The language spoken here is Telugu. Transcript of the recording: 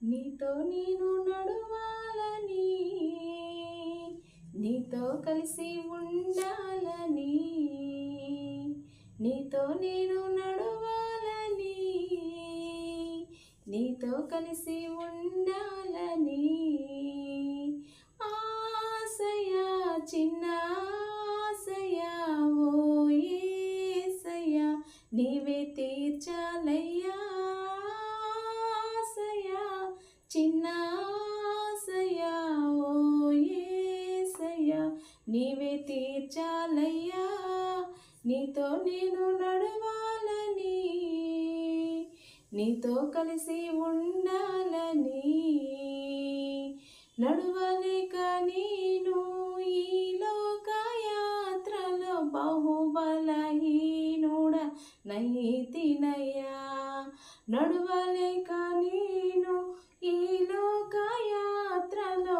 నీతో నేను నడవాలని, నీతో కలిసి ఉండాలని, నీతో నేను నడవాలని, నీతో కలిసి ఉండాలని. ఆశయా చిన్న ఆశయా ఓ యేసయ్యా, నీవే తీర్చాలయ్యా. ఆశయా చిన్న ఆశయా ఓ యేసయ్యా, నీవే తీర్చాలయ్యా. నీతో నేను నడవాలని, నీతో కలిసి ఉండాలని. నడవలేక నేను ఈ లోక యాత్రలో బహుబలహీనుడ నైతినయ్యా. నడవలేక నేను ఈ లోక యాత్రలో